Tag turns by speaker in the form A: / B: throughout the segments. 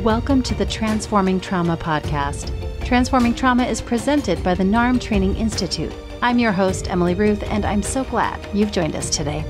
A: Welcome to the Transforming Trauma podcast. Transforming Trauma is presented by the NARM Training Institute. I'm your host, Emily Ruth, and I'm so glad you've joined us today.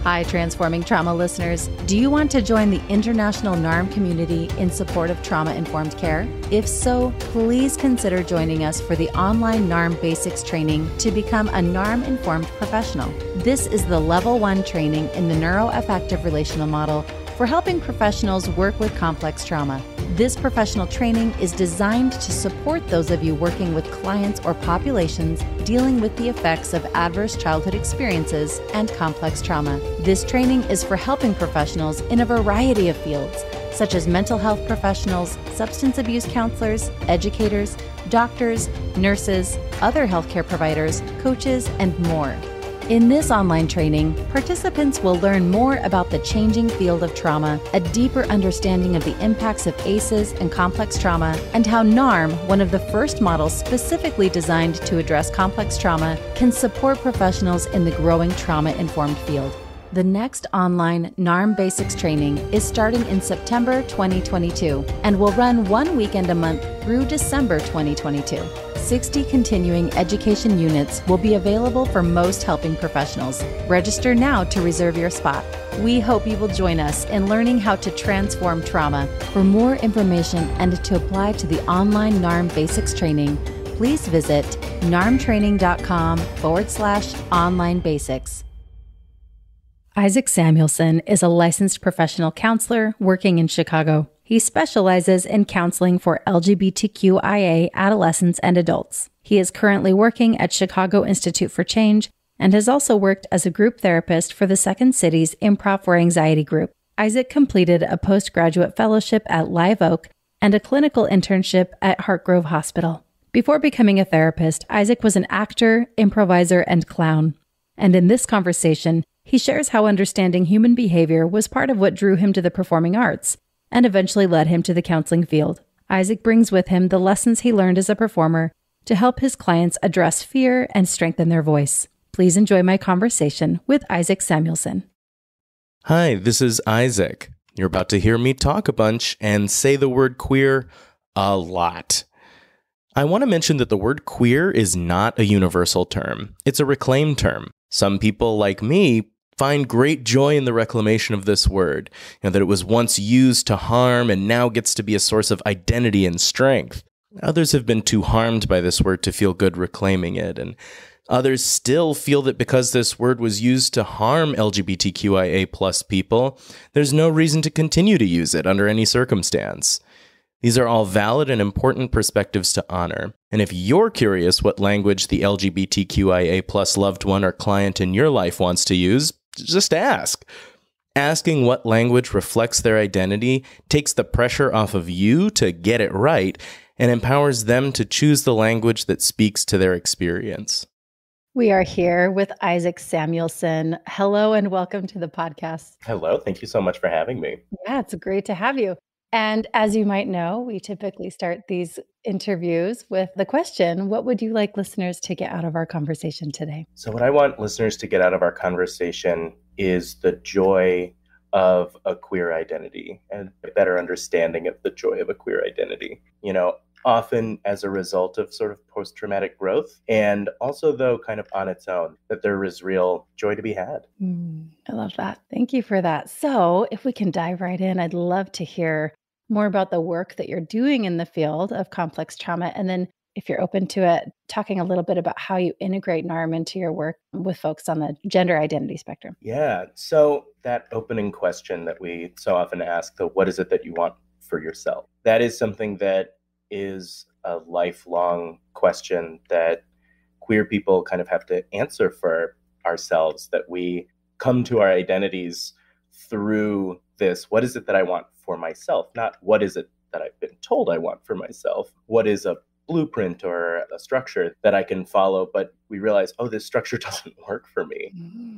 A: Hi, Transforming Trauma listeners. Do you want to join the international NARM community in support of trauma-informed care? If so, please consider joining us for the online NARM Basics training to become a NARM-informed professional. This is the Level 1 training in the neuroaffective relational model for helping professionals work with complex trauma. This professional training is designed to support those of you working with clients or populations dealing with the effects of adverse childhood experiences and complex trauma. This training is for helping professionals in a variety of fields, such as mental health professionals, substance abuse counselors, educators, doctors, nurses, other healthcare providers, coaches, and more. In this online training, participants will learn more about the changing field of trauma, a deeper understanding of the impacts of ACEs and complex trauma, and how NARM, one of the first models specifically designed to address complex trauma, can support professionals in the growing trauma-informed field. The next online NARM Basics training is starting in September 2022 and will run 1 weekend a month through December 2022. 60 continuing education units will be available for most helping professionals. Register now to reserve your spot. We hope you will join us in learning how to transform trauma. For more information and to apply to the online NARM Basics training, please visit narmtraining.com/online basics. Isaac Samuelson is a licensed professional counselor working in Chicago. He specializes in counseling for LGBTQIA adolescents and adults. He is currently working at Chicago Institute for Change and has also worked as a group therapist for the Second City's Improv for Anxiety group. Isaac completed a postgraduate fellowship at Live Oak and a clinical internship at Hartgrove Hospital. Before becoming a therapist, Isaac was an actor, improviser, and clown. And in this conversation, he shares how understanding human behavior was part of what drew him to the performing arts and eventually led him to the counseling field. Isaac brings with him the lessons he learned as a performer to help his clients address fear and strengthen their voice. Please enjoy my conversation with Isaac Samuelson.
B: Hi, this is Isaac. You're about to hear me talk a bunch and say the word queer a lot. I want to mention that the word queer is not a universal term. It's a reclaimed term. Some people, like me, find great joy in the reclamation of this word, that it was once used to harm and now gets to be a source of identity and strength. Others have been too harmed by this word to feel good reclaiming it, and others still feel that because this word was used to harm LGBTQIA+ people, there's no reason to continue to use it under any circumstance. These are all valid and important perspectives to honor. And if you're curious what language the LGBTQIA+ loved one or client in your life wants to use, just ask. Asking what language reflects their identity takes the pressure off of you to get it right and empowers them to choose the language that speaks to their experience.
A: We are here with Isaac Samuelson. Hello and welcome to the podcast.
B: Hello, thank you so much for having me.
A: Yeah, it's great to have you. And as you might know, we typically start these interviews with the question, what would you like listeners to get out of our conversation today?
B: So what I want listeners to get out of our conversation is the joy of a queer identity and a better understanding of the joy of a queer identity. Often as a result of sort of post-traumatic growth, and also though kind of on its own, that there is real joy to be had.
A: I love that. Thank you for that. So if we can dive right in, I'd love to hear more about the work that you're doing in the field of complex trauma. And then if you're open to it, talking a little bit about how you integrate NARM into your work with folks on the gender identity spectrum.
B: Yeah. So that opening question that we so often ask, what is it that you want for yourself? That is something that is a lifelong question that queer people kind of have to answer for ourselves, that we come to our identities through this. What is it that I want for myself? Not what is it that I've been told I want for myself? What is a blueprint or a structure that I can follow? But we realize, this structure doesn't work for me.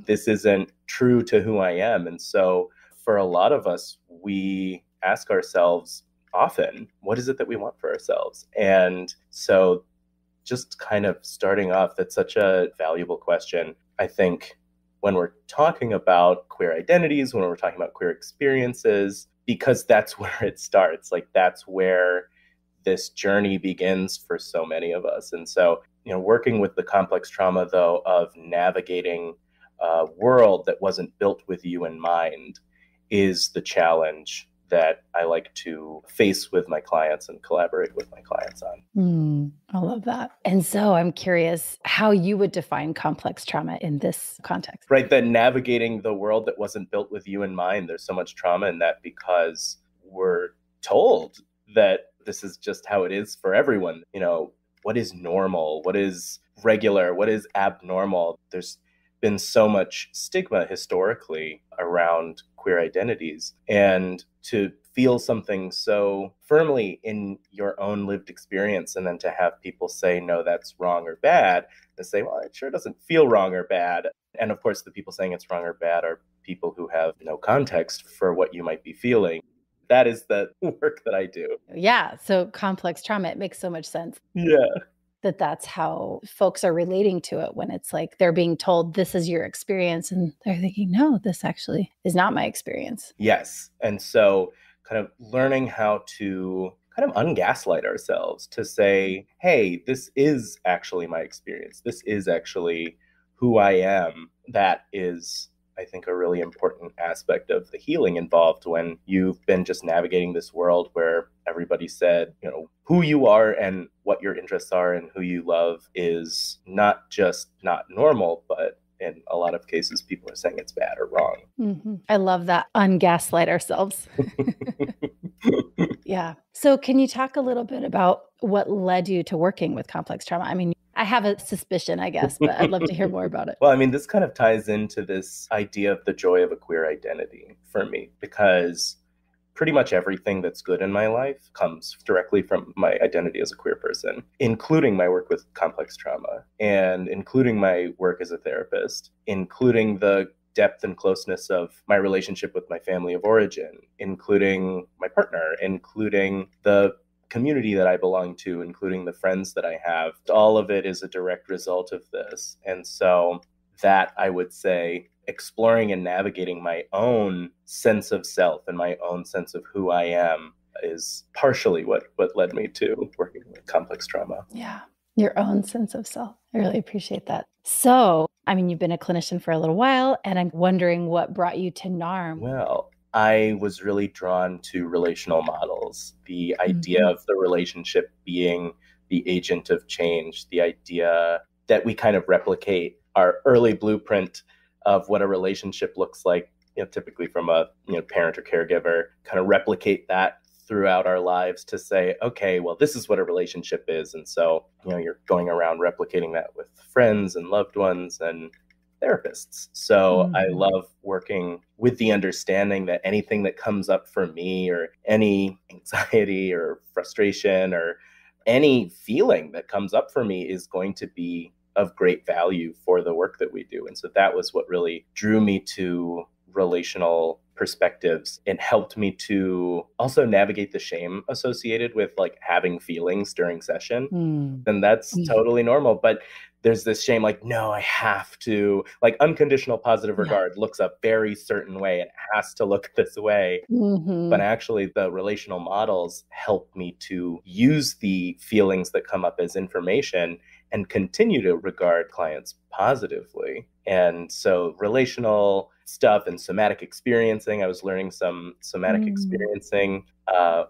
B: This isn't true to who I am. And so for a lot of us, we ask ourselves often, what is it that we want for ourselves? And so just kind of starting off, that's such a valuable question. I think when we're talking about queer identities, when we're talking about queer experiences, because that's where it starts. Like, that's where this journey begins for so many of us. And so, working with the complex trauma, though, of navigating a world that wasn't built with you in mind is the challenge that I like to face with my clients and collaborate with my clients on.
A: I love that. And so I'm curious how you would define complex trauma in this context.
B: Right, that navigating the world that wasn't built with you in mind, there's so much trauma in that because we're told that this is just how it is for everyone. What is normal? What is regular? What is abnormal? There's been so much stigma historically around queer identities. And to feel something so firmly in your own lived experience and then to have people say, no, that's wrong or bad, and say, well, it sure doesn't feel wrong or bad. And of course, the people saying it's wrong or bad are people who have no context for what you might be feeling. That is the work that I do.
A: Yeah. So complex trauma, it makes so much sense.
B: Yeah.
A: That's how folks are relating to it when it's like they're being told this is your experience and they're thinking, no, this actually is not my experience.
B: Yes. And so kind of learning how to kind of ungaslight ourselves to say, hey, this is actually my experience. This is actually who I am. That is, I think, a really important aspect of the healing involved when you've been just navigating this world where everybody said, who you are and what your interests are and who you love is not just not normal, but in a lot of cases, people are saying it's bad or wrong.
A: Mm-hmm. I love that. Ungaslight ourselves. Yeah. So can you talk a little bit about what led you to working with complex trauma? I mean, I have a suspicion, I guess, but I'd love to hear more about it.
B: Well, I mean, this kind of ties into this idea of the joy of a queer identity for me, because pretty much everything that's good in my life comes directly from my identity as a queer person, including my work with complex trauma and including my work as a therapist, including the depth and closeness of my relationship with my family of origin, including my partner, including the community that I belong to, including the friends that I have. All of it is a direct result of this. And so that, I would say, exploring and navigating my own sense of self and my own sense of who I am is partially what led me to working with complex trauma.
A: Yeah, your own sense of self. I really appreciate that. So, I mean, you've been a clinician for a little while, and I'm wondering what brought you to NARM.
B: Well, I was really drawn to relational models, the idea of the relationship being the agent of change, the idea that we kind of replicate our early blueprint of what a relationship looks like, typically from a parent or caregiver, kind of replicate that throughout our lives to say, okay, well, this is what a relationship is. And so, you're going around replicating that with friends and loved ones and therapists. So I love working with the understanding that anything that comes up for me, or any anxiety or frustration or any feeling that comes up for me, is going to be of great value for the work that we do. And so that was what really drew me to relational perspectives. It helped me to also navigate the shame associated with like having feelings during session. And that's totally normal. But there's this shame, like, no, I have to, like, unconditional positive regard looks a very certain way. It has to look this way. But actually, the relational models help me to use the feelings that come up as information and continue to regard clients positively. And so relational stuff and somatic experiencing, I was learning some somatic experiencing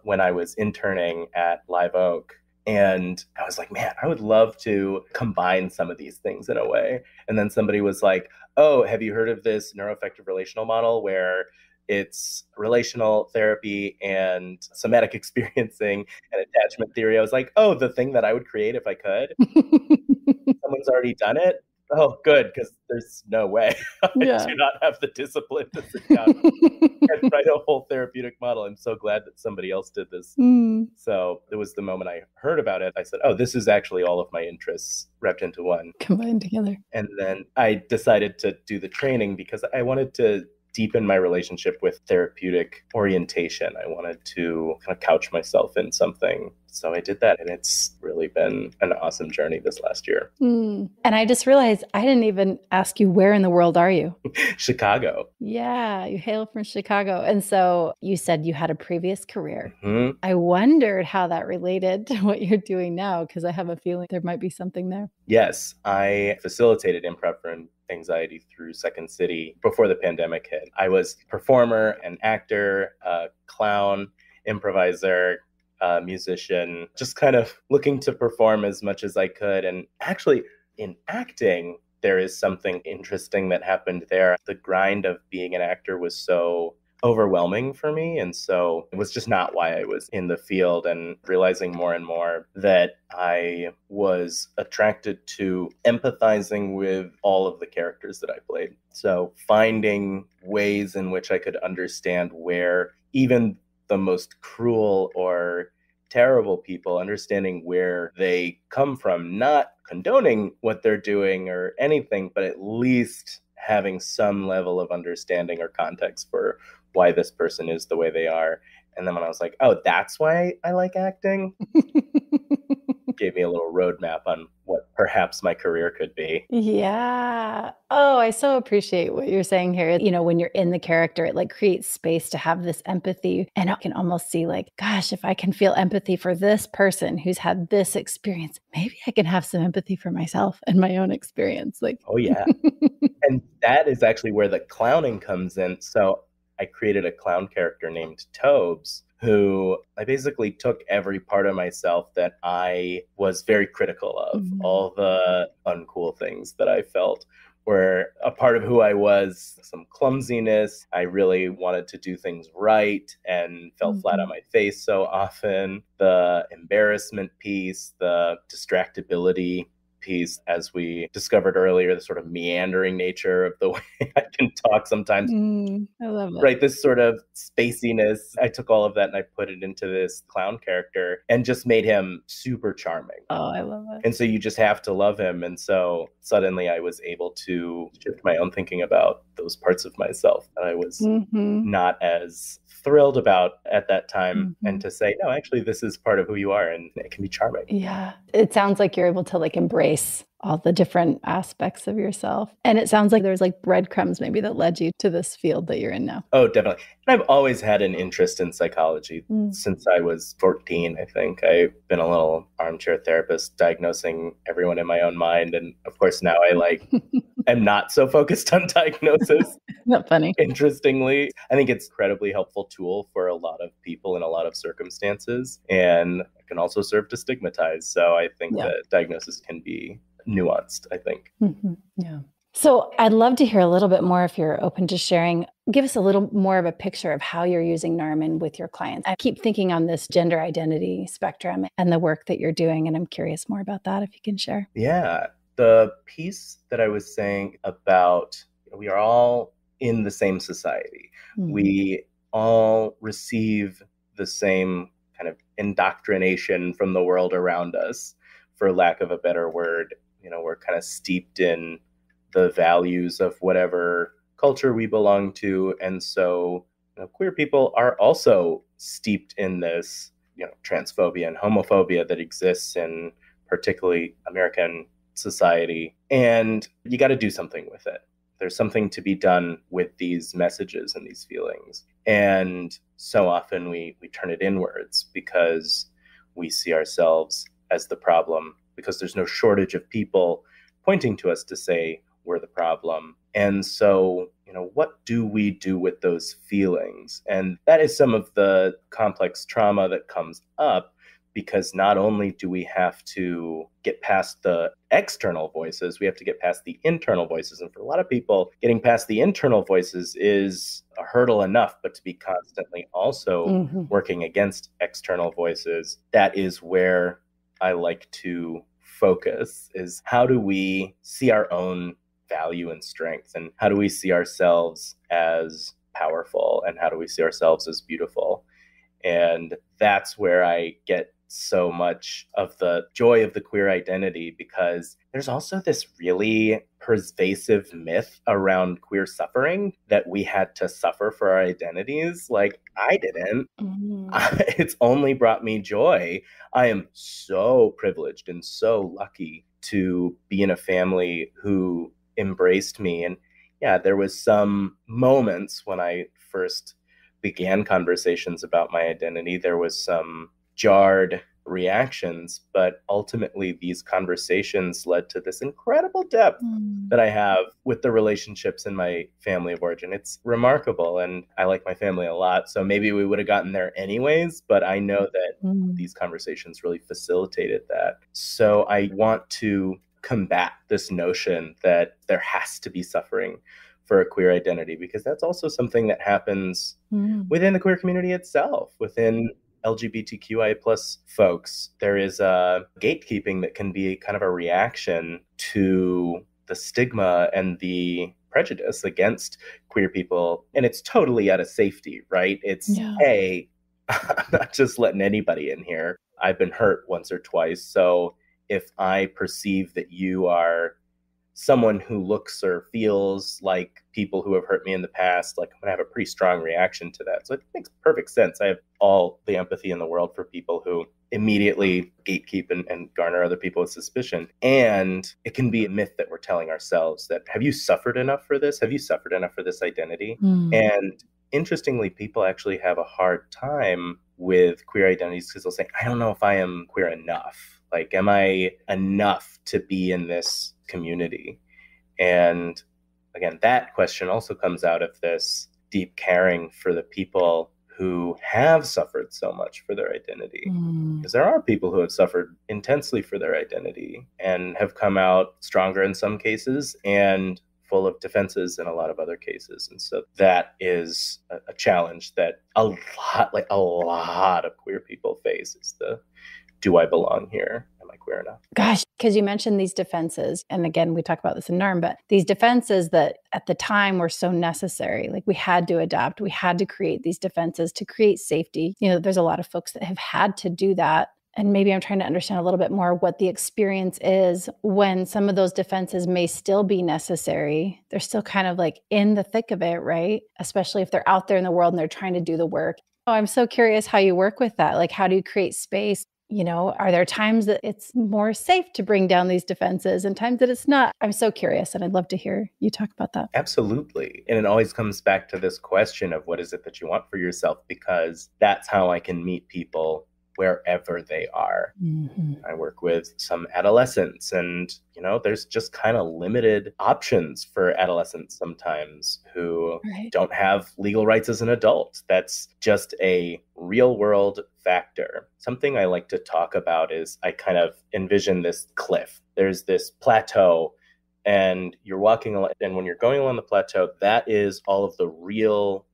B: when I was interning at Live Oak. And I was like, man, I would love to combine some of these things in a way. And then somebody was like, oh, have you heard of this neuroaffective relational model where it's relational therapy and somatic experiencing and attachment theory? I was like, oh, the thing that I would create if I could. Someone's already done it. Oh, good, because there's no way. I do not have the discipline to sit down and write a whole therapeutic model. I'm so glad that somebody else did this. So it was the moment I heard about it, I said, oh, this is actually all of my interests wrapped into one.
A: Combined together.
B: And then I decided to do the training because I wanted to deepen my relationship with therapeutic orientation. I wanted to kind of couch myself in something. So I did that, and it's really been an awesome journey this last year.
A: And I just realized I didn't even ask you, where in the world are you?
B: Chicago.
A: Yeah, you hail from Chicago. And so you said you had a previous career.
B: Mm-hmm.
A: I wondered how that related to what you're doing now, because I have a feeling there might be something there.
B: Yes, I facilitated improv for anxiety through Second City before the pandemic hit. I was a performer, an actor, a clown, improviser, musician, just kind of looking to perform as much as I could. And actually, in acting, there is something interesting that happened there. The grind of being an actor was so overwhelming for me. And so it was just not why I was in the field, and realizing more and more that I was attracted to empathizing with all of the characters that I played. So finding ways in which I could understand where even the most cruel or terrible people, understanding where they come from, not condoning what they're doing or anything, but at least having some level of understanding or context for why this person is the way they are. And then when I was like, oh, that's why I like acting, gave me a little roadmap on what perhaps my career could be.
A: Yeah. Oh, I so appreciate what you're saying here. You know, when you're in the character, it like creates space to have this empathy. And I can almost see like, gosh, if I can feel empathy for this person who's had this experience, maybe I can have some empathy for myself and my own experience. Like,
B: oh, yeah. And that is actually where the clowning comes in. So I created a clown character named Tobes, who I basically took every part of myself that I was very critical of, all the uncool things that I felt were a part of who I was, some clumsiness. I really wanted to do things right and fell flat on my face so often. The embarrassment piece, the distractibility piece, as we discovered earlier, the sort of meandering nature of the way I can talk sometimes.
A: I love it.
B: Right, this sort of spaciness. I took all of that and I put it into this clown character and just made him super charming.
A: Oh, I love it.
B: And so you just have to love him. And so suddenly I was able to shift my own thinking about those parts of myself that I was not as thrilled about at that time, and to say, no, actually, this is part of who you are, and it can be charming.
A: Yeah. It sounds like you're able to like embrace all the different aspects of yourself. And it sounds like there's like breadcrumbs maybe that led you to this field that you're in now.
B: Oh, definitely. And I've always had an interest in psychology since I was 14, I think. I've been a little armchair therapist, diagnosing everyone in my own mind. And of course, now I am not so focused on diagnosis.
A: Not funny.
B: Interestingly, I think it's an incredibly helpful tool for a lot of people in a lot of circumstances. And it can also serve to stigmatize. So I think that diagnosis can be nuanced, I think.
A: Yeah. So I'd love to hear a little bit more, if you're open to sharing. Give us a little more of a picture of how you're using NARM with your clients. I keep thinking on this gender identity spectrum and the work that you're doing, and I'm curious more about that, if you can share.
B: Yeah. The piece that I was saying about we are all in the same society. We all receive the same kind of indoctrination from the world around us, for lack of a better word. We're kind of steeped in the values of whatever culture we belong to. And so queer people are also steeped in this, transphobia and homophobia that exists in particularly American society. And you got to do something with it. There's something to be done with these messages and these feelings. And so often we turn it inwards because we see ourselves as the problem, because there's no shortage of people pointing to us to say we're the problem. And so, what do we do with those feelings? And that is some of the complex trauma that comes up, because not only do we have to get past the external voices, we have to get past the internal voices. And for a lot of people, getting past the internal voices is a hurdle enough, but to be constantly also working against external voices, that is where I like to focus, is how do we see our own value and strength, and how do we see ourselves as powerful, and how do we see ourselves as beautiful? And that's where I get so much of the joy of the queer identity, because there's also this really pervasive myth around queer suffering that we had to suffer for our identities. Like, I didn't. It's only brought me joy. I am so privileged and so lucky to be in a family who embraced me. And yeah, there was some moments when I first began conversations about my identity, there was some jarred reactions, but ultimately these conversations led to this incredible depth that I have with the relationships in my family of origin. It's remarkable, and I like my family a lot, so maybe we would have gotten there anyways, but I know that these conversations really facilitated that. So I want to combat this notion that there has to be suffering for a queer identity, because that's also something that happens within the queer community itself, within LGBTQI plus folks. There is a gatekeeping that can be kind of a reaction to the stigma and the prejudice against queer people. And it's totally out of safety, right? It's, hey, I'm not just letting anybody in here. I've been hurt once or twice. So if I perceive that you are someone who looks or feels like people who have hurt me in the past, like, I'm going to have a pretty strong reaction to that. So it makes perfect sense. I have all the empathy in the world for people who immediately gatekeep and garner other people with suspicion. And it can be a myth that we're telling ourselves that, have you suffered enough for this? Have you suffered enough for this identity? And interestingly, people actually have a hard time with queer identities because they'll say, I don't know if I am queer enough. Like, am I enough to be in this community? And again, that question also comes out of this deep caring for the people who have suffered so much for their identity. Because there are people who have suffered intensely for their identity and have come out stronger in some cases and full of defenses in a lot of other cases. And so that is a challenge that a lot of queer people face, is the, do I belong here? Am I queer enough?
A: Gosh, because you mentioned these defenses. And again, we talk about this in NARM, but these defenses that at the time were so necessary. Like, we had to adapt. We had to create these defenses to create safety. You know, there's a lot of folks that have had to do that. And maybe I'm trying to understand a little bit more what the experience is when some of those defenses may still be necessary. They're still kind of like in the thick of it, right? Especially if they're out there in the world and they're trying to do the work. Oh, I'm so curious how you work with that. Like, how do you create space? You know, are there times that it's more safe to bring down these defenses and times that it's not? I'm so curious, and I'd love to hear you talk about that.
B: Absolutely. And it always comes back to this question of, what is it that you want for yourself? Because that's how I can meet people wherever they are. I work with some adolescents, and, you know, there's just kind of limited options for adolescents sometimes who don't have legal rights as an adult. That's just a real world factor. Something I like to talk about is, I kind of envision this cliff. There's this plateau, and you're walking along, and when you're going along the plateau, that is all of the real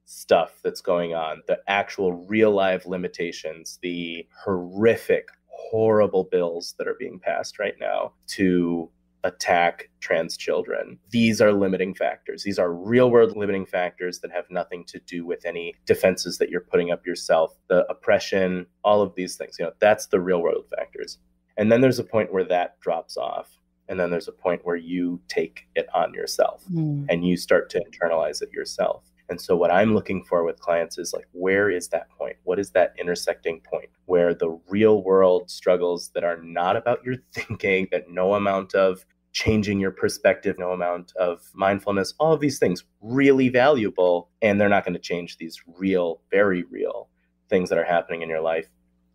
B: stuff that's going on, the actual real life limitations, the horrific, horrible bills that are being passed right now to attack trans children. These are limiting factors. These are real world limiting factors that have nothing to do with any defenses that you're putting up yourself, the oppression, all of these things. You know, that's the real world factors. And then there's a point where that drops off. And then there's a point where you take it on yourself and you start to internalize it yourself. And so what I'm looking for with clients is, like, where is that point? What is that intersecting point where the real world struggles that are not about your thinking, that no amount of changing your perspective, no amount of mindfulness, all of these things really valuable, and they're not going to change these real, very real things that are happening in your life.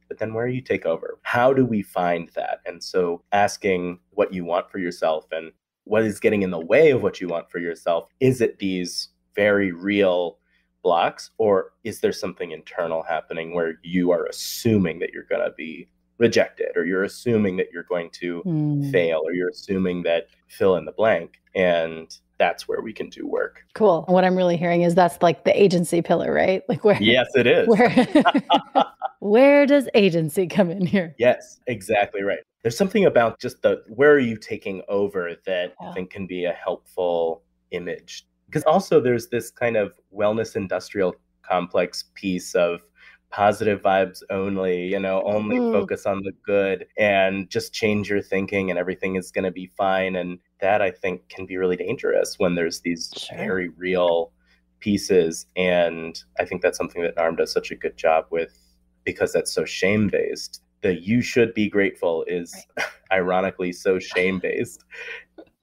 B: But then where you take over, how do we find that? And so asking what you want for yourself and what is getting in the way of what you want for yourself, is it these very real blocks, or is there something internal happening where you are assuming that you're going to be rejected, or you're assuming that you're going to fail, or you're assuming that fill in the blank? And that's where we can do work.
A: Cool. What I'm really hearing is that's like the agency pillar, right? Like, where?
B: Yes, it is.
A: Where does agency come in here?
B: Yes, exactly right. There's something about just where are you taking over that I think can be a helpful image. Because also there's this kind of wellness industrial complex piece of positive vibes only, only focus on the good and just change your thinking and everything is going to be fine. And that I think can be really dangerous when there's these very real pieces. And I think that's something that NARM does such a good job with, because that's so shame-based. The you should be grateful is ironically so shame-based,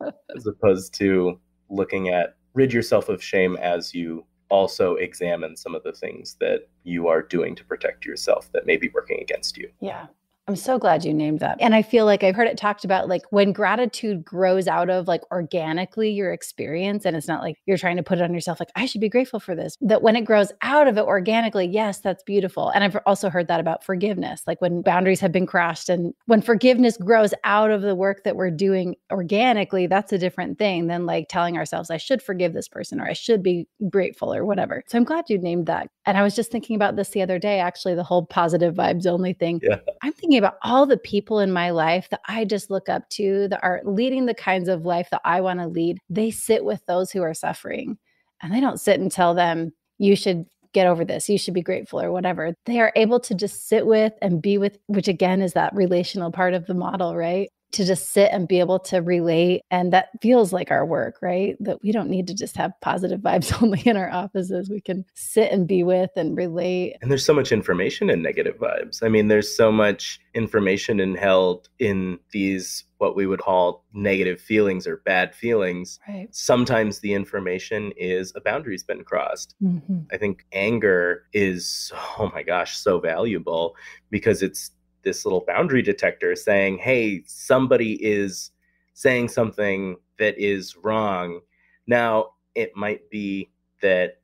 B: as opposed to looking at rid yourself of shame as you also examine some of the things that you are doing to protect yourself that may be working against you.
A: Yeah. I'm so glad you named that. And I feel like I've heard it talked about, like, when gratitude grows out of, like, organically your experience, and it's not like you're trying to put it on yourself, like, I should be grateful for this, that when it grows out of it organically, yes, that's beautiful. And I've also heard that about forgiveness, like when boundaries have been crossed and when forgiveness grows out of the work that we're doing organically, that's a different thing than like telling ourselves, I should forgive this person, or I should be grateful, or whatever. So I'm glad you named that. And I was just thinking about this the other day, actually, the whole positive vibes only thing.
B: Yeah.
A: I'm thinking about all the people in my life that I just look up to, that are leading the kinds of life that I want to lead. They sit with those who are suffering, and they don't sit and tell them, you should get over this, you should be grateful, or whatever. They are able to just sit with and be with, which again is that relational part of the model, right? To just sit and be able to relate. And that feels like our work, right? That we don't need to just have positive vibes only in our offices. We can sit and be with and relate.
B: And there's so much information in negative vibes. I mean, there's so much information held in these, what we would call negative feelings or bad feelings.
A: Right.
B: Sometimes the information is a boundary's been crossed. Mm-hmm. I think anger is, oh my gosh, so valuable, because it's this little boundary detector saying, hey, somebody is saying something that is wrong. Now, it might be that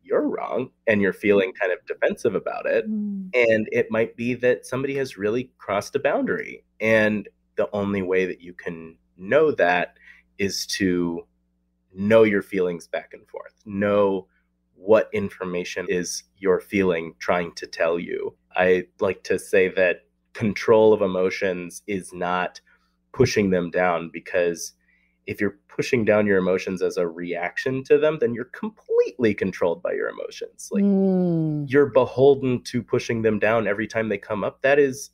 B: you're wrong and you're feeling kind of defensive about it. And it might be that somebody has really crossed a boundary. And the only way that you can know that is to know your feelings back and forth, know what information is your feeling trying to tell you. I like to say that control of emotions is not pushing them down, because if you're pushing down your emotions as a reaction to them, then you're completely controlled by your emotions. Like you're beholden to pushing them down every time they come up. That is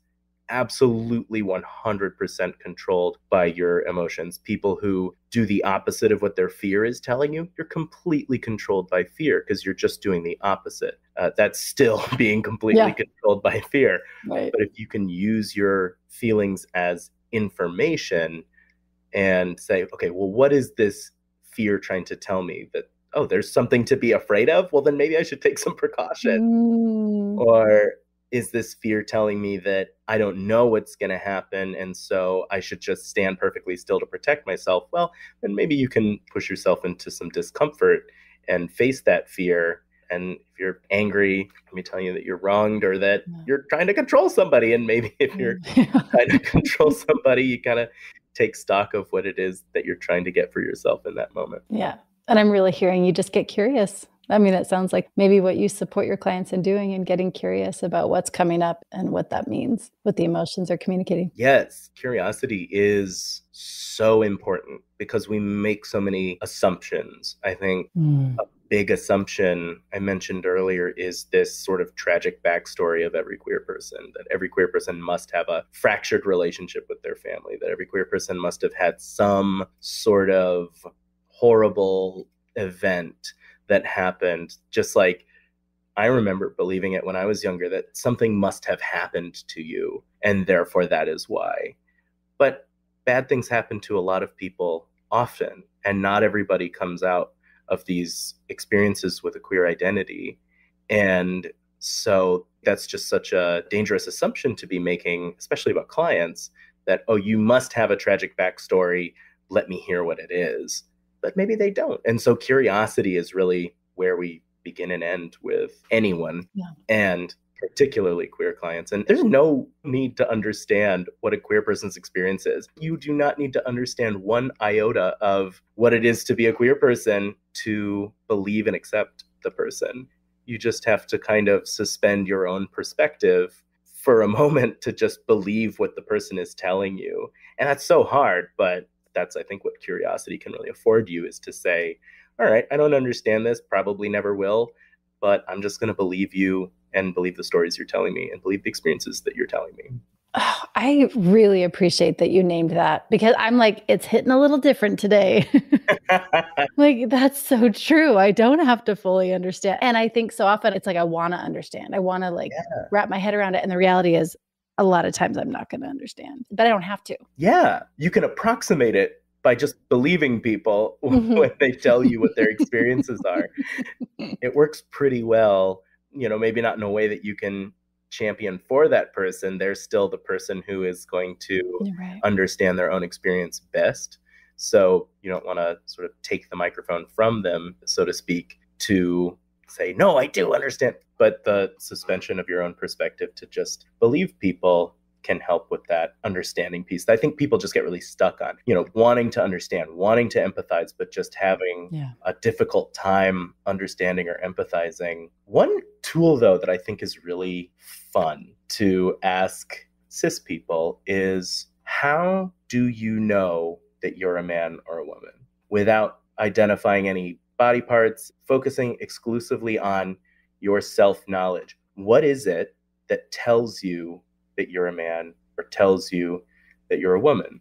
B: absolutely 100% controlled by your emotions. People who do the opposite of what their fear is telling you, you're completely controlled by fear, because you're just doing the opposite. That's still being completely controlled by fear. Right. But if you can use your feelings as information and say, okay, well, what is this fear trying to tell me? That, oh, there's something to be afraid of? Well, then maybe I should take some precaution. Or is this fear telling me that I don't know what's going to happen, and so I should just stand perfectly still to protect myself? Well, then maybe you can push yourself into some discomfort and face that fear. And if you're angry, let me tell you that you're wronged, or that you're trying to control somebody. And maybe if you're trying to control somebody, you kind of take stock of what it is that you're trying to get for yourself in that moment.
A: Yeah. And I'm really hearing you just get curious. I mean, it sounds like maybe what you support your clients in doing, and getting curious about what's coming up and what that means, what the emotions are communicating.
B: Yes, curiosity is so important, because we make so many assumptions. I think a big assumption I mentioned earlier is this sort of tragic backstory of every queer person, that every queer person must have a fractured relationship with their family, that every queer person must have had some sort of horrible event that happened. Just like I remember believing it when I was younger, that something must have happened to you, and therefore that is why. But bad things happen to a lot of people often, and not everybody comes out of these experiences with a queer identity. And so that's just such a dangerous assumption to be making, especially about clients, that, oh, you must have a tragic backstory, let me hear what it is. But maybe they don't. And so curiosity is really where we begin and end with anyone, and particularly queer clients. And there's no need to understand what a queer person's experience is. You do not need to understand one iota of what it is to be a queer person to believe and accept the person. You just have to kind of suspend your own perspective for a moment to just believe what the person is telling you. And that's so hard, but that's, I think, what curiosity can really afford you, is to say, all right, I don't understand this, probably never will, but I'm just going to believe you and believe the stories you're telling me and believe the experiences that you're telling me.
A: Oh, I really appreciate that you named that, because I'm like, it's hitting a little different today. Like, that's so true. I don't have to fully understand. And I think so often it's like, I want to understand. I want to wrap my head around it. And the reality is, a lot of times I'm not going to understand, but I don't have to.
B: Yeah, you can approximate it by just believing people when they tell you what their experiences are. It works pretty well, maybe not in a way that you can champion for that person. They're still the person who is going to understand their own experience best. So you don't want to sort of take the microphone from them, so to speak, to say, no, I do understand. But the suspension of your own perspective to just believe people can help with that understanding piece. I think people just get really stuck on, wanting to understand, wanting to empathize, but just having a difficult time understanding or empathizing. One tool, though, that I think is really fun to ask cis people is, how do you know that you're a man or a woman without identifying any body parts, focusing exclusively on your self-knowledge? What is it that tells you that you're a man or tells you that you're a woman?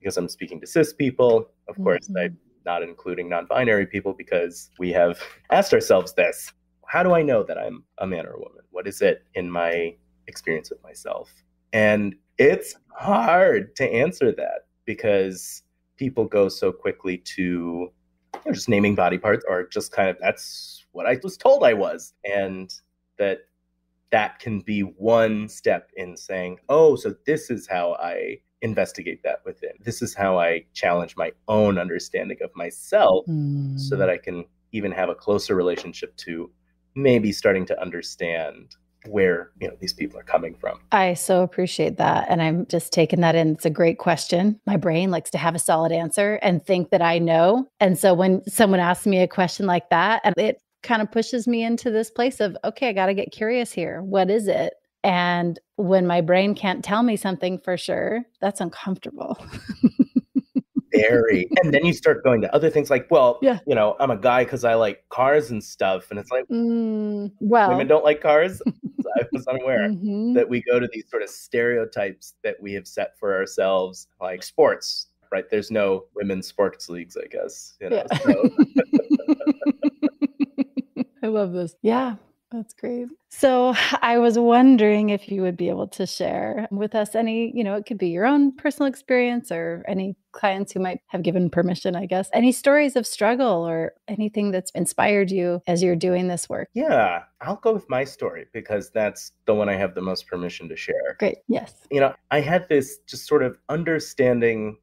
B: Because I'm speaking to cis people, of course, I'm not including non-binary people, because we have asked ourselves this. How do I know that I'm a man or a woman? What is it in my experience of myself? And it's hard to answer that, because people go so quickly to just naming body parts, or just kind of, that's what I was told I was. And that can be one step in saying, oh, so this is how I investigate that within. This is how I challenge my own understanding of myself, so that I can even have a closer relationship to maybe starting to understand where these people are coming from.
A: I so appreciate that. And I'm just taking that in. It's a great question. My brain likes to have a solid answer and think that I know. And so when someone asks me a question like that, and it kind of pushes me into this place of, okay, I got to get curious here. What is it? And when my brain can't tell me something for sure, that's uncomfortable.
B: Very. And then you start going to other things like, well, I'm a guy because I like cars and stuff. And it's like, women don't like cars. I was unaware that we go to these sort of stereotypes that we have set for ourselves, like sports, right? There's no women's sports leagues, I guess. So.
A: I love this. Yeah. That's great. So I was wondering if you would be able to share with us any, it could be your own personal experience or any clients who might have given permission, I guess, any stories of struggle or anything that's inspired you as you're doing this work.
B: Yeah, I'll go with my story because that's the one I have the most permission to share.
A: Great. Yes.
B: I had this just sort of understanding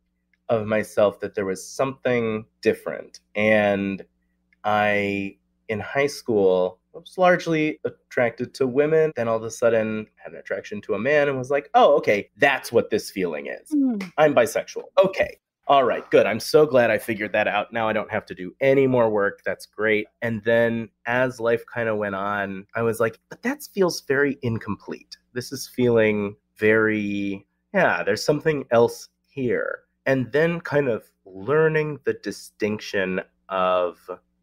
B: of myself that there was something different. And in high school, I was largely attracted to women. Then all of a sudden had an attraction to a man and was like, oh, okay, that's what this feeling is. I'm bisexual. Okay. All right, good. I'm so glad I figured that out. Now I don't have to do any more work. That's great. And then as life kind of went on, I was like, but that feels very incomplete. This is feeling very, there's something else here. And then kind of learning the distinction of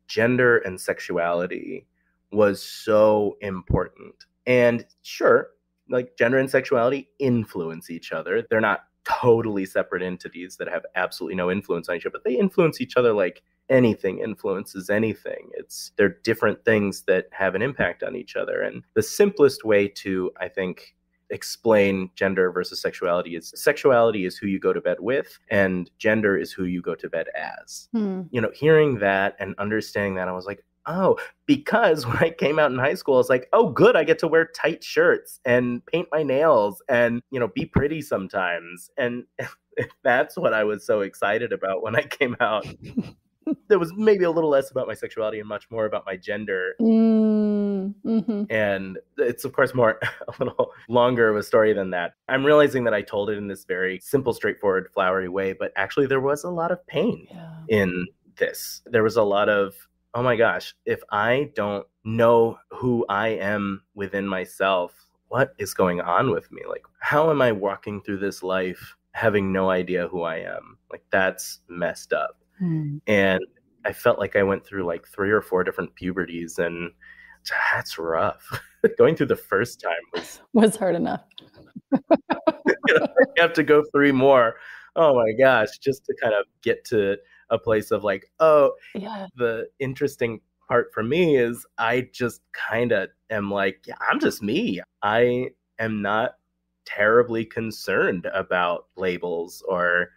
B: gender and sexuality was so important. And sure, like gender and sexuality influence each other. They're not totally separate entities that have absolutely no influence on each other, but they influence each other like anything influences anything. They're different things that have an impact on each other. And the simplest way to, I think, explain gender versus sexuality is who you go to bed with, and gender is who you go to bed as. Hearing that and understanding that, I was like, oh, because when I came out in high school, I was like, oh, good, I get to wear tight shirts and paint my nails and, be pretty sometimes. And that's what I was so excited about when I came out. There was maybe a little less about my sexuality and much more about my gender. And it's, of course, a little longer of a story than that. I'm realizing that I told it in this very simple, straightforward, flowery way, but actually there was a lot of pain in this. There was a lot of, oh my gosh, if I don't know who I am within myself, what is going on with me? Like, how am I walking through this life having no idea who I am? Like, that's messed up. And I felt like I went through like 3 or 4 different puberties and that's rough. Going through the first time
A: was hard enough.
B: you have to go 3 more. Oh my gosh, just to kind of get to a place of like, oh,
A: Yeah.
B: the interesting part for me is I just kind of am like, yeah, I'm just me. I am not terribly concerned about labels or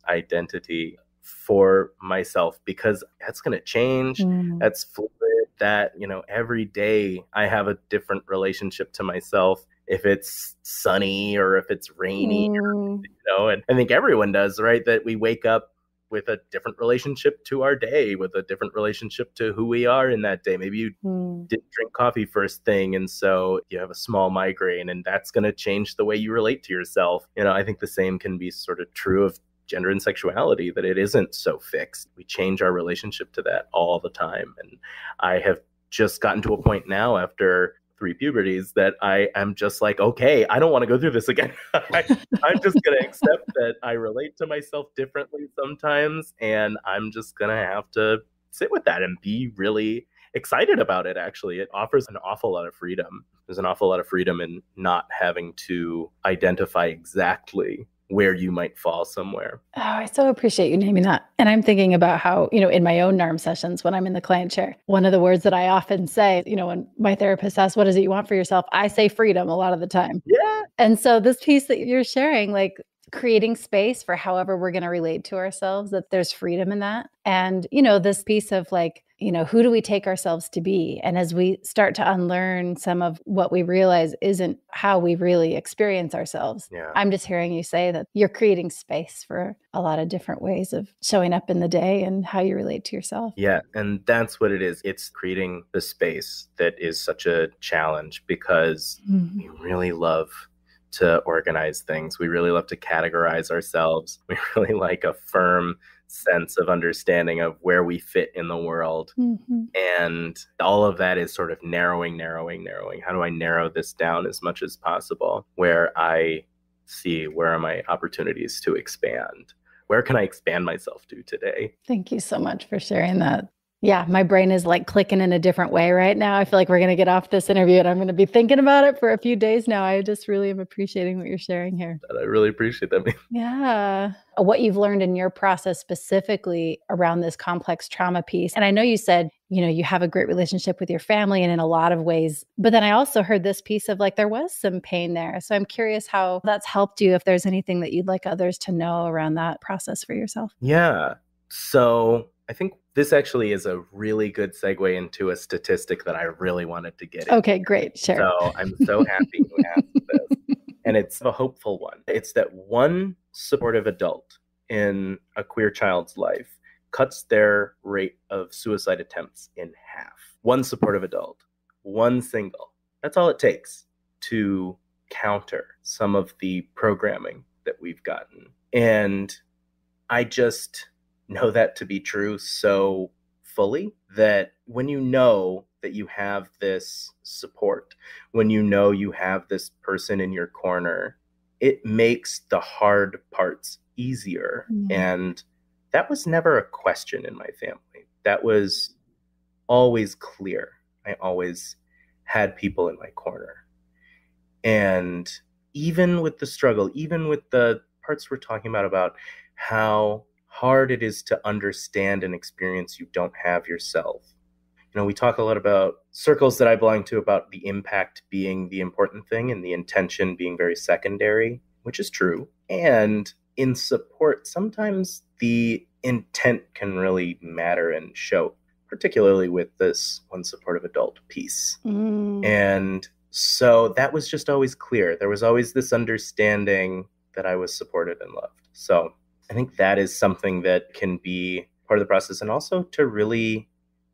B: identity for myself because that's going to change. That's fluid. That, every day I have a different relationship to myself. If it's sunny or if it's rainy, and I think everyone does, right? That we wake up with a different relationship to our day, with a different relationship to who we are in that day. Maybe you didn't drink coffee first thing, and so you have a small migraine, and that's going to change the way you relate to yourself. I think the same can be sort of true of gender and sexuality, that it isn't so fixed. We change our relationship to that all the time. And I have just gotten to a point now after 3 puberties that I am just like, okay, I don't want to go through this again. I'm just going to accept that I relate to myself differently sometimes, and I'm just going to have to sit with that and be really excited about it. Actually, it offers an awful lot of freedom. There's an awful lot of freedom in not having to identify exactly where you might fall somewhere.
A: Oh, I so appreciate you naming that. And I'm thinking about how, in my own NARM sessions, when I'm in the client chair, one of the words that I often say, when my therapist asks, what is it you want for yourself? I say freedom a lot of the time.
B: Yeah.
A: And so this piece that you're sharing, like creating space for however we're going to relate to ourselves, that there's freedom in that. And, this piece of like, who do we take ourselves to be? And as we start to unlearn some of what we realize isn't how we really experience ourselves.
B: Yeah.
A: I'm just hearing you say that you're creating space for a lot of different ways of showing up in the day and how you relate to yourself.
B: Yeah. And that's what it is. It's creating the space that is such a challenge because we really love to organize things. We really love to categorize ourselves. We really like a firm sense of understanding of where we fit in the world. And all of that is sort of narrowing. How do I narrow this down as much as possible? Where I see where are my opportunities to expand? Where can I expand myself to today?
A: Thank you so much for sharing that. Yeah, my brain is like clicking in a different way right now. I feel like we're going to get off this interview and I'm going to be thinking about it for a few days now. I just really am appreciating what you're sharing here.
B: I really appreciate that.
A: Yeah. What you've learned in your process specifically around this complex trauma piece. And I know you said, you have a great relationship with your family and in a lot of ways, but then I also heard this piece of like, there was some pain there. So I'm curious how that's helped you, if there's anything that you'd like others to know around that process for yourself.
B: Yeah. So I think this actually is a really good segue into a statistic that I really wanted to get into.
A: Okay, great. Sure.
B: So I'm so happy you asked this. And it's a hopeful one. It's that one supportive adult in a queer child's life cuts their rate of suicide attempts in half. One supportive adult, one single. That's all it takes to counter some of the programming that we've gotten. And I just know that to be true so fully that when you know that you have this support, when you know you have this person in your corner, it makes the hard parts easier. And that was never a question in my family. That was always clear. I always had people in my corner. And even with the struggle, even with the parts we're talking about how hard it is to understand an experience you don't have yourself. We talk a lot about circles that I belong to about the impact being the important thing and the intention being very secondary, which is true. And in support, sometimes the intent can really matter and show, particularly with this one supportive adult piece. And so that was just always clear. There was always this understanding that I was supported and loved. So I think that is something that can be part of the process, and also to really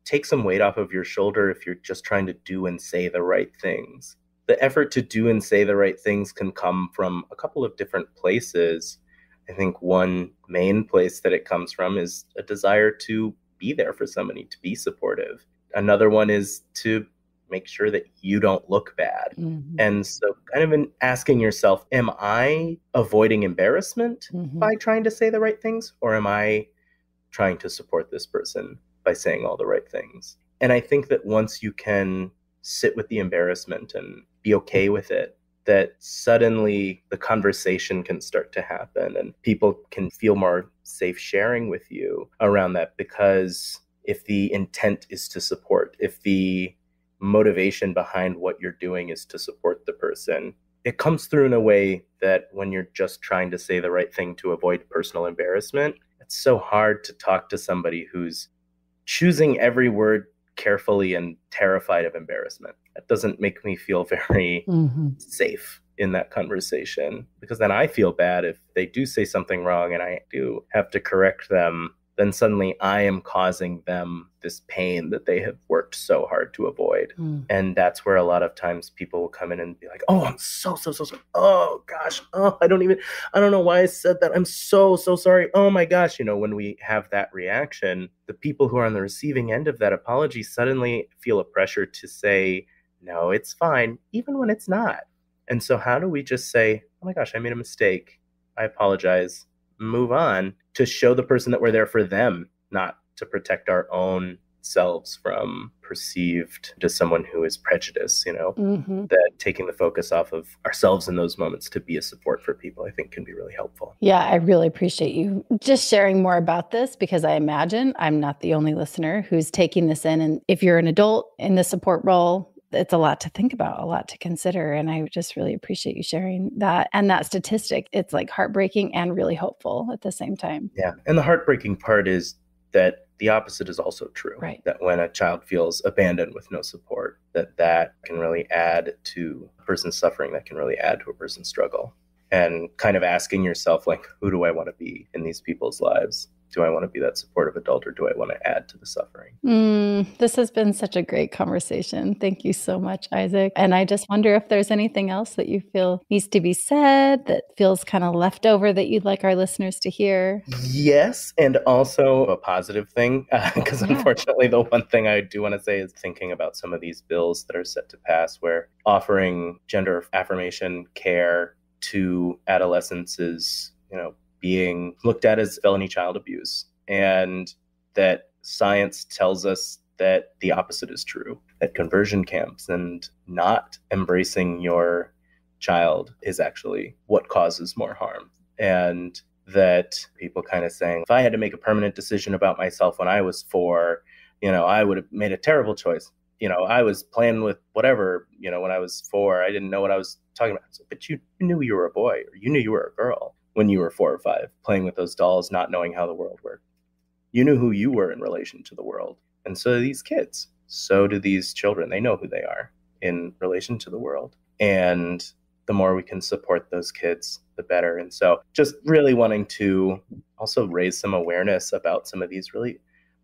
B: take some weight off of your shoulder if you're just trying to do and say the right things. The effort to do and say the right things can come from a couple of different places. I think one main place that it comes from is a desire to be there for somebody, to be supportive. Another one is to make sure that you don't look bad. And so kind of in asking yourself, am I avoiding embarrassment by trying to say the right things? Or am I trying to support this person by saying all the right things? And I think that once you can sit with the embarrassment and be okay with it, that suddenly the conversation can start to happen and people can feel more safe sharing with you around that. Because if the intent is to support, if the motivation behind what you're doing is to support the person, it comes through in a way that when you're just trying to say the right thing to avoid personal embarrassment, it's so hard to talk to somebody who's choosing every word carefully and terrified of embarrassment. That doesn't make me feel very safe in that conversation, because then I feel bad if they do say something wrong and I do have to correct them. Then suddenly I am causing them this pain that they have worked so hard to avoid. And that's where a lot of times people will come in and be like, oh, I'm so sorry. Oh gosh. Oh, I don't know why I said that. I'm so sorry. Oh my gosh. When we have that reaction, the people who are on the receiving end of that apology suddenly feel a pressure to say, no, it's fine, even when it's not. And so how do we just say, oh my gosh, I made a mistake. I apologize. Move on, to show the person that we're there for them, not to protect our own selves from perceived to someone who is prejudiced, that taking the focus off of ourselves in those moments to be a support for people, I think can be really helpful.
A: Yeah, I really appreciate you just sharing more about this, because I imagine I'm not the only listener who's taking this in. And if you're an adult in the support role, it's a lot to think about, a lot to consider. And I just really appreciate you sharing that. And that statistic, it's like heartbreaking and really hopeful at the same time.
B: Yeah. And the heartbreaking part is that the opposite is also true.
A: Right.
B: That when a child feels abandoned with no support, that can really add to a person's suffering, that can really add to a person's struggle. And kind of asking yourself, like, who do I want to be in these people's lives? Do I want to be that supportive adult, or do I want to add to the suffering?
A: This has been such a great conversation. Thank you so much, Isaac. And I just wonder if there's anything else that you feel needs to be said that feels kind of left over that you'd like our listeners to hear.
B: Yes, and also a positive thing, because unfortunately, the one thing I do want to say is thinking about some of these bills that are set to pass, where offering gender affirmation care to adolescents is, being looked at as felony child abuse, and that science tells us that the opposite is true, that conversion camps and not embracing your child is actually what causes more harm. And that people kind of saying, if I had to make a permanent decision about myself when I was 4, I would have made a terrible choice. I was playing with whatever, when I was 4, I didn't know what I was talking about. But you knew you were a boy, or you knew you were a girl when you were 4 or 5, playing with those dolls, not knowing how the world worked. You knew who you were in relation to the world. And so do these kids. So do these children. They know who they are in relation to the world. And the more we can support those kids, the better. And so just really wanting to also raise some awareness about some of these really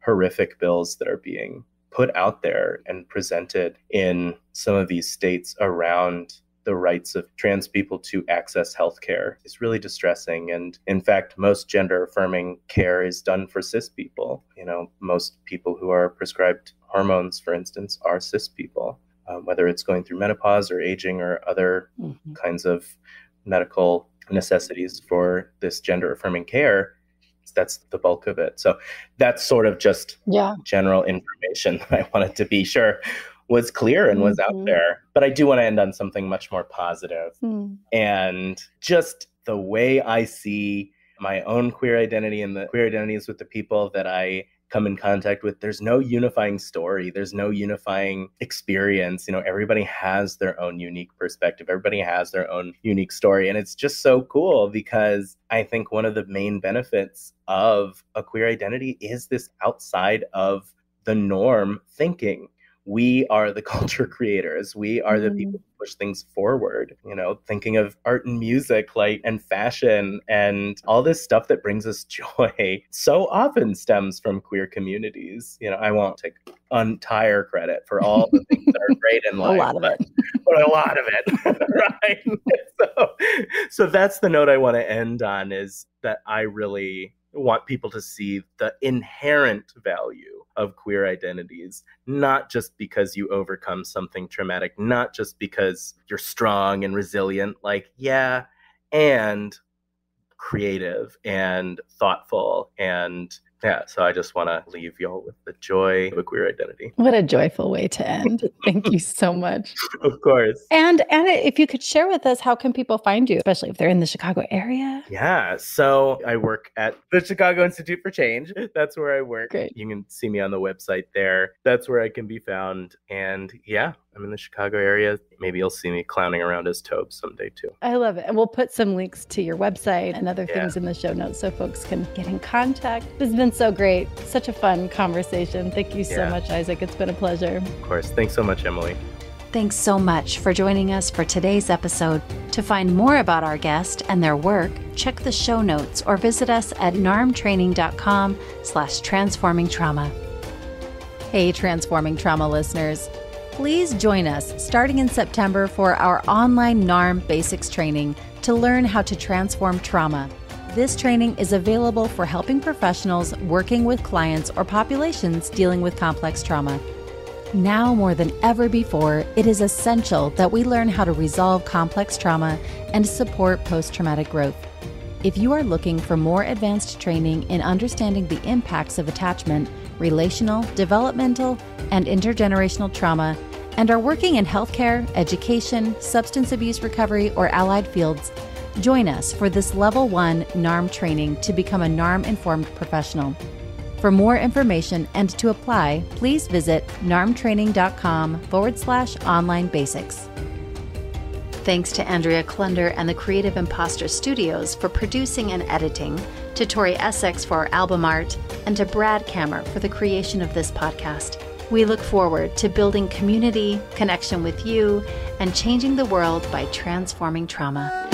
B: horrific bills that are being put out there and presented in some of these states around the rights of trans people to access healthcare is really distressing. And in fact, most gender affirming care is done for cis people. Most people who are prescribed hormones, for instance, are cis people, whether it's going through menopause or aging or other kinds of medical necessities for this gender affirming care. That's the bulk of it. So that's sort of just general information that I wanted to be sure was clear and was out there. But I do want to end on something much more positive. And just the way I see my own queer identity and the queer identities with the people that I come in contact with, there's no unifying story. There's no unifying experience. Everybody has their own unique perspective. Everybody has their own unique story. And it's just so cool, because I think one of the main benefits of a queer identity is this outside of the norm thinking. We are the culture creators. We are the people who push things forward, thinking of art and music, and fashion and all this stuff that brings us joy so often stems from queer communities. I won't take entire credit for all the things that are great in life.
A: A lot of it.
B: But a lot of it, right? So that's the note I want to end on, is that I really want people to see the inherent value of queer identities, not just because you overcome something traumatic, not just because you're strong and resilient, and creative and thoughtful and Yeah, so I just want to leave y'all with the joy of a queer identity.
A: What a joyful way to end. Thank you so much.
B: Of course.
A: And if you could share with us, how can people find you, especially if they're in the Chicago area?
B: Yeah, so I work at the Chicago Institute for Change. That's where I work.
A: Great.
B: You can see me on the website there. That's where I can be found. And yeah, I'm in the Chicago area. Maybe you'll see me clowning around as Tobe someday too.
A: I love it. And we'll put some links to your website and other things in the show notes so folks can get in contact. This has been so great. Such a fun conversation. Thank you so much, Isaac. It's been a pleasure.
B: Of course. Thanks so much, Emily.
A: Thanks so much for joining us for today's episode. To find more about our guest and their work, check the show notes or visit us at narmtraining.com/transformingtrauma. Hey, Transforming Trauma listeners. Please join us starting in September for our online NARM Basics training to learn how to transform trauma. This training is available for helping professionals working with clients or populations dealing with complex trauma. Now more than ever before, it is essential that we learn how to resolve complex trauma and support post-traumatic growth. If you are looking for more advanced training in understanding the impacts of attachment, relational, developmental, and intergenerational trauma, and are working in healthcare, education, substance abuse recovery, or allied fields, join us for this Level 1 NARM training to become a NARM-informed professional. For more information and to apply, please visit narmtraining.com/online basics. Thanks to Andrea Klunder and the Creative Imposter Studios for producing and editing, to Tori Essex for our album art, and to Brad Kammer for the creation of this podcast. We look forward to building community, connection with you, and changing the world by transforming trauma.